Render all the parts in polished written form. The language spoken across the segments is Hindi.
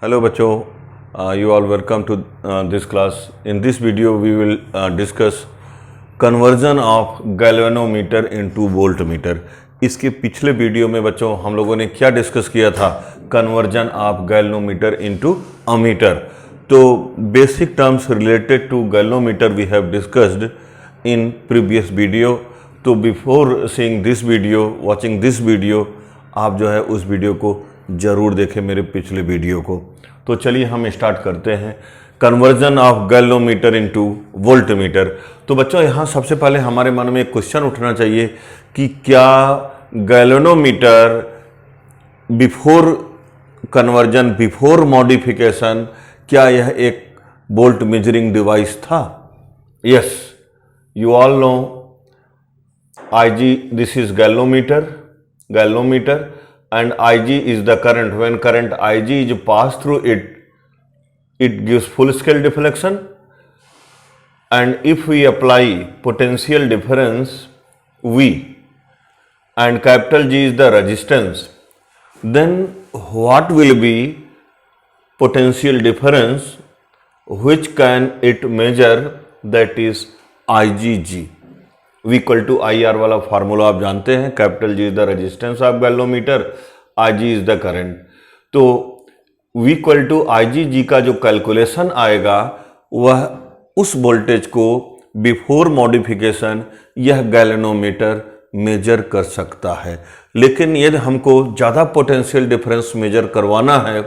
Hello बच्चों, you all welcome to this class. In this video we will discuss conversion of galvanometer into voltmeter. इसके पिछले वीडियो में बच्चों हम लोगों ने क्या डिस्कस किया था? Conversion of galvanometer into ammeter. तो basic terms related to galvanometer we have discussed in previous video. तो before seeing this video, watching this video, आप जो है उस वीडियो को ज़रूर देखें, मेरे पिछले वीडियो को. तो चलिए हम स्टार्ट करते हैं conversion of galvanometer into voltmeter. तो बच्चों यहाँ सबसे पहले हमारे मन में एक क्वेश्चन उठना चाहिए कि क्या galvanometer before conversion, before modification, क्या यह एक वोल्ट मेजरिंग डिवाइस था? Yes, you all know Ig, this is galvanometer, and Ig is the current. When current Ig is passed through it, it gives full scale deflection. And if we apply potential difference V and capital G is the resistance, then what will be potential difference which can it measure? That is Igg. V equal to I R वाला फार्मूला आप जानते हैं. Capital G is the resistance of galvanometer, I G is the current. तो V equal to I G का जो कैलकुलेशन आएगा वह उस वोल्टेज को बिफोर मॉडिफिकेशन यह गैल्वेनोमीटर मेजर कर सकता है. लेकिन यदि हमको ज़्यादा पोटेंशियल डिफरेंस मेजर करवाना है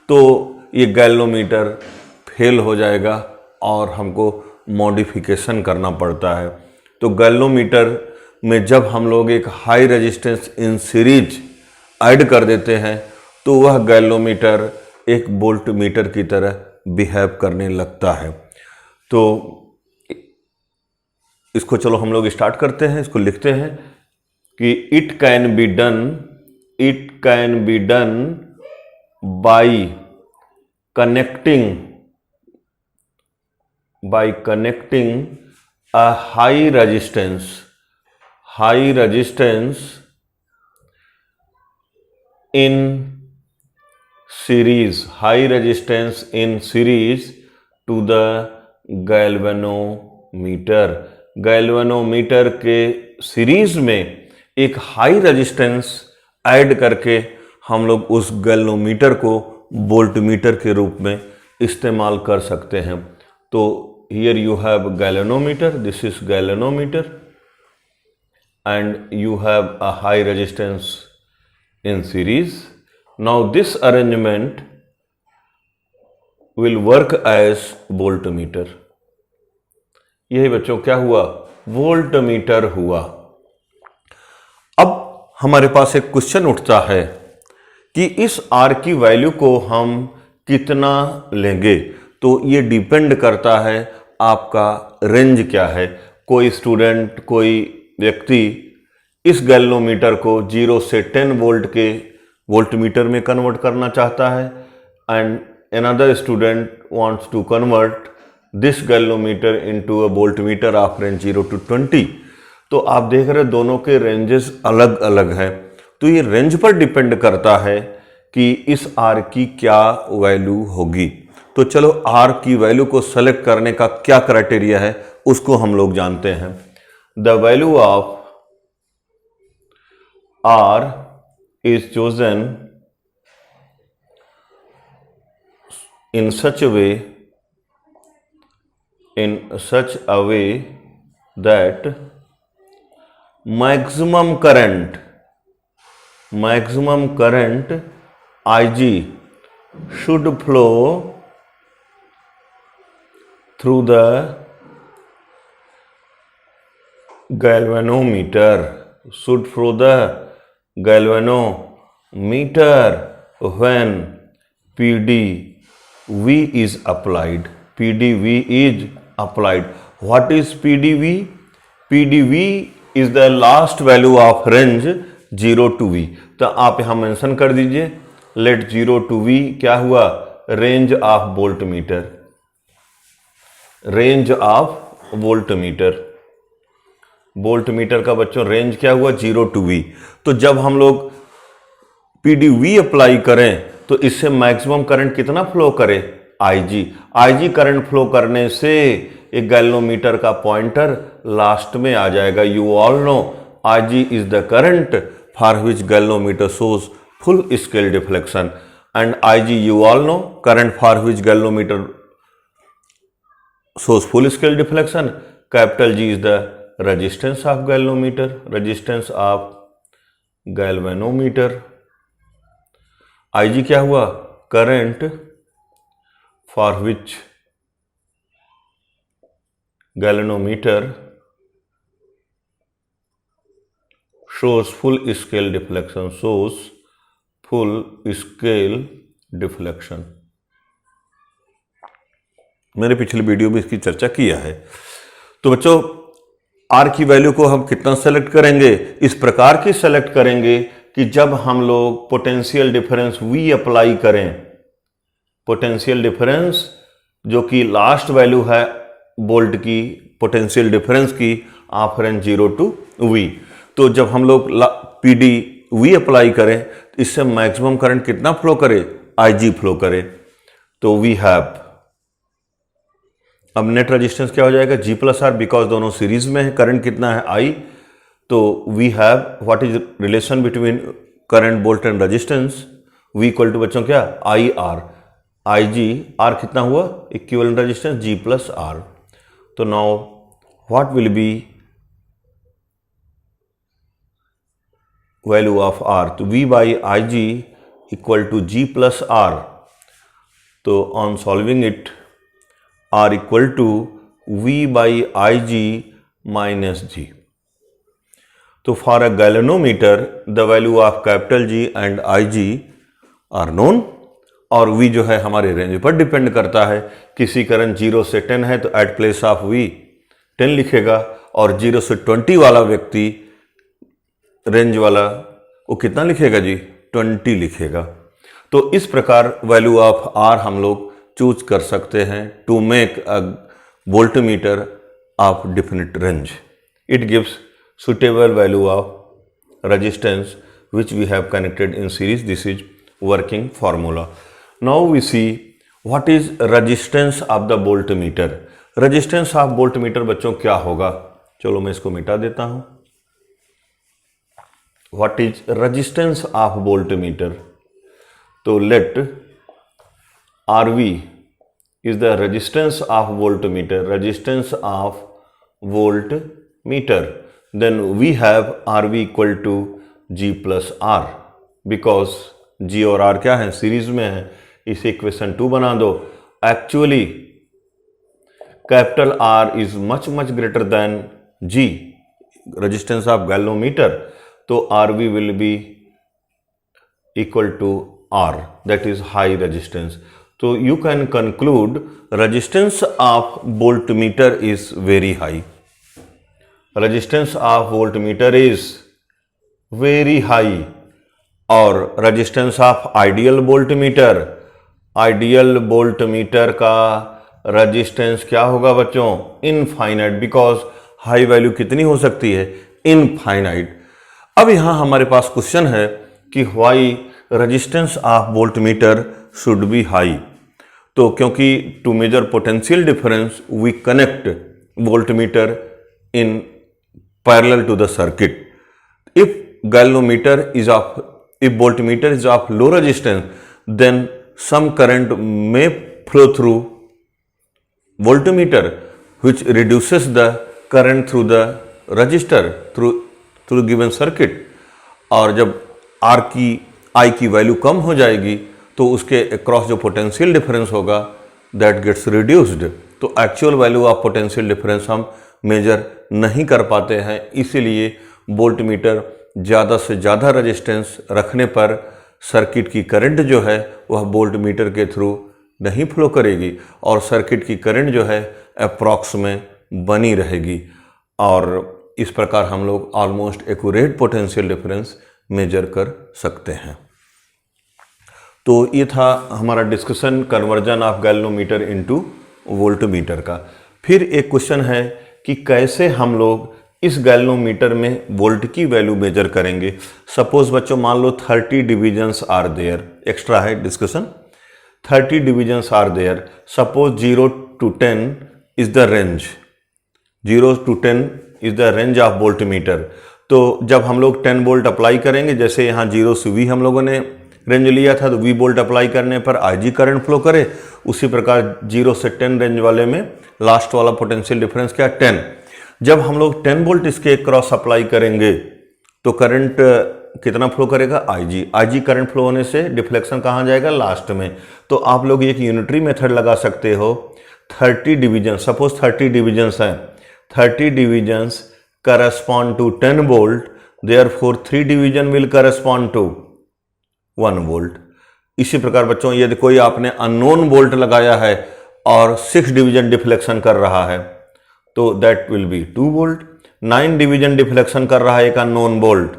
तो ये गैल्वेनोमीटर फेल हो जाएगा और हमको मॉडिफिकेशन करना पड़ता है. तो गैल्वेनोमीटर में जब हम लोग एक high resistance in series add कर देते हैं तो वह गैल्वेनोमीटर एक वोल्टमीटर की तरह बिहेव करने लगता है. तो इसको चलो हम लोग स्टार्ट करते हैं. इसको लिखते हैं कि it can be done by connecting a high resistance in series to the galvanometer. Galvanometer के सीरीज में एक हाई रेजिस्टेंस ऐड करके हम लोग उस गैल्वेनोमीटर को वोल्टमीटर के रूप में इस्तेमाल कर सकते हैं. तो here you have galvanometer, this is galvanometer, and you have a high resistance in series. Now this arrangement will work as voltmeter. यही बच्चों क्या हुआ? वोल्टमीटर हुआ. अब हमारे पास एक क्वेश्चन उठता है कि इस R की वैल्यू को हम कितना लेंगे. तो ये डिपेंड करता है आपका रेंज क्या है. कोई स्टूडेंट, कोई व्यक्ति इस गैल्वेनोमीटर को 0 से 10 वोल्ट के वोल्टमीटर में कन्वर्ट करना चाहता है, and another student wants to convert this galvanometer into a voltmeter of range 0 to 20. तो आप देख रहे दोनों के रेंजेस अलग अलग हैं. तो ये रेंज पर डिपेंड करता है कि इस R की क्या वैल्यू होगी. तो चलो R की वैल्यू को सेलेक्ट करने का क्या क्राइटेरिया है उसको हम लोग जानते हैं. The value of R is chosen in such a way that maximum current Ig should flow through the galvanometer when PdV is applied. What is PdV? PdV is the last value of range 0 to V. तो आप यहां मेंशन कर दीजिए, लेट 0 to V क्या हुआ? Range of voltmeter. वोल्टमीटर का बच्चों रेंज क्या हुआ? 0 to V. तो जब हम लोग PdV अप्लाई करें तो इससे मैक्सिमम करंट कितना फ्लो करे, IG। IG करंट फ्लो करने से एक गैल्वेनोमीटर का पॉइंटर लास्ट में आ जाएगा। You all know IG is the current for which galvanometer shows full scale deflection and IG you all know current for which galvanometer shows full scale deflection. Capital G is the resistance of galvanometer, resistance of galvanometer. IG क्या हुआ, current for which galvanometer shows full scale deflection, shows full scale deflection। मैंने पिछले वीडियो में इसकी चर्चा किया है। तो बच्चों R की वैल्यू को हम कितना सेलेक्ट करेंगे, इस प्रकार की सेलेक्ट करेंगे कि जब हम लोग पोटेंशियल डिफरेंस V अप्लाई करें, पोटेंशियल डिफरेंस जो कि लास्ट वैल्यू है वोल्ट की पोटेंशियल डिफरेंस की ऑफ रेंज 0 to V, तो जब हम लोग PD V अप्लाई करें तो इससे मैक्सिमम करंट कितना फ्लो करे, IG फ्लो करे। तो वी हैव, अब नेट रेजिस्टेंस क्या हो जाएगा, G प्लस R, बिकॉज दोनों सीरीज में है, करंट कितना है I। तो we have what is relation between current volt and resistance, V equal to बच्चों क्या, IR, IG, R कितना हुआ, equivalent resistance G plus R। तो now what will be value of R, तो V by IG equal to G plus R। तो on solving it R equal to V by IG minus G। तो for a galvanometer the value of capital G and IG are known, और V जो है हमारे रेंज पर डिपेंड करता है। किसी करंट 0 से 10 है तो एट प्लेस ऑफ V 10 लिखेगा, और 0 से 20 वाला व्यक्ति रेंज वाला वो कितना लिखेगा जी, 20 लिखेगा। तो इस प्रकार वैल्यू ऑफ R हम लोग चूज कर सकते हैं to make a voltmeter of definite range. It gives suitable value of resistance which we have connected in series. This is working formula. Now we see what is resistance of the voltmeter. Resistance of voltmeter बच्चों क्या होगा, चलो मैं इसको मिटा देता हूं। What is resistance of voltmeter? तो let RV is the resistance of voltmeter, resistance of voltmeter. Then we have RV equal to G plus R, because G और R क्या है, सीरीज में है। इसे इक्वेशन 2 बना दो। Actually capital R is much greater than G, resistance of galvanometer, तो RV will be equal to R, that is high resistance. तो you can conclude resistance of voltmeter is very high, resistance of voltmeter is very high. और resistance of ideal voltmeter, ideal voltmeter का रेजिस्टेंस क्या होगा बच्चों, इनफाइनाइट, बिकॉज हाई वैल्यू कितनी हो सकती है, इनफाइनाइट। अब यहां हमारे पास क्वेश्चन है कि why resistance of voltmeter should be high. तो क्योंकि to measure potential difference we connect voltmeter in parallel to the circuit. If voltmeter is of low resistance, then some current may flow through voltmeter, which reduces the current through the resistor through given circuit. और जब R की I की वैल्यू कम हो जाएगी तो उसके अक्रॉस जो पोटेंशियल डिफरेंस होगा दैट गेट्स रिड्यूस्ड। तो actual value of potential difference हम मेजर नहीं कर पाते हैं, इसीलिए वोल्टमीटर ज़्यादा से ज़्यादा रेजिस्टेंस रखने पर सर्किट की करंट जो है वह वोल्टमीटर के थ्रू नहीं फ्लो करेगी, और सर्किट की करंट जो है अप्रॉक्स में बनी रहेगी, और इस प्रकार हम लोग almost accurate potential difference measure कर सकते हैं। तो ये था हमारा discussion conversion of galvanometer into voltmeter का। फिर एक क्वेश्चन है कि कैसे हम लोग इस गैल्वेनोमीटर में वोल्ट की वैल्यू मेजर करेंगे। सपोज बच्चों मान लो 30 डिविजन्स आर देयर, एक्स्ट्रा है discussion. 30 divisions are there, suppose 0 to 10 is the range, 0 to 10 is the range of voltmeter. तो जब हम लोग 10 वोल्ट अप्लाई करेंगे, जैसे यहाँ 0 से V हम लोगों ने रेंज लिया था, तो V वोल्ट अप्लाई करने पर IG करंट फ्लो करे, उसी प्रकार 0 से 10 रेंज वाले में लास्ट वाला पोटेंशियल डिफरेंस क्या, 10। जब हम लोग 10 वोल्ट इसके क्रॉस अप्लाई करेंगे तो करंट कितना फ्लो करेगा, IG करंट फ्लो होने से डिफ्लेक्शन कहाँ जाएगा, लास्ट में। तो आप लोग एक यूनिटरी मेथड लगा सकते हो। 30 डिवीजन, सपोज 30 डिविजन्स हैं, 30 divisions correspond to 10 volt, therefore 3 division will correspond to 1 volt. इसी प्रकार बच्चों यदि कोई आपने अननोन वोल्ट लगाया है और 6 डिवीजन डिफ्लेक्शन कर रहा है तो that will be 2 volt. 9 division deflection कर रहा है एक अननोन वोल्ट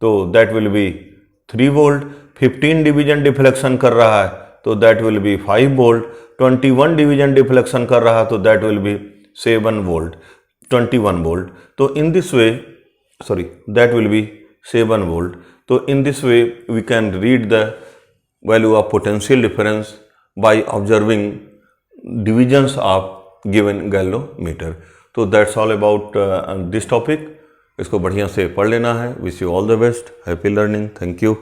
तो that will be 3 volt. 15 division deflection कर रहा है तो that will be 5 volt. 21 division deflection कर रहा है तो that will be 7 volt, 21 volt. तो in this way, sorry, that will be 7 volt. तो in this way we can read the value of potential difference by observing divisions of given galvanometer. तो that's all about this topic. इसको बढ़िया से पढ़ लेना है। Wish you all the best. Happy learning. Thank you.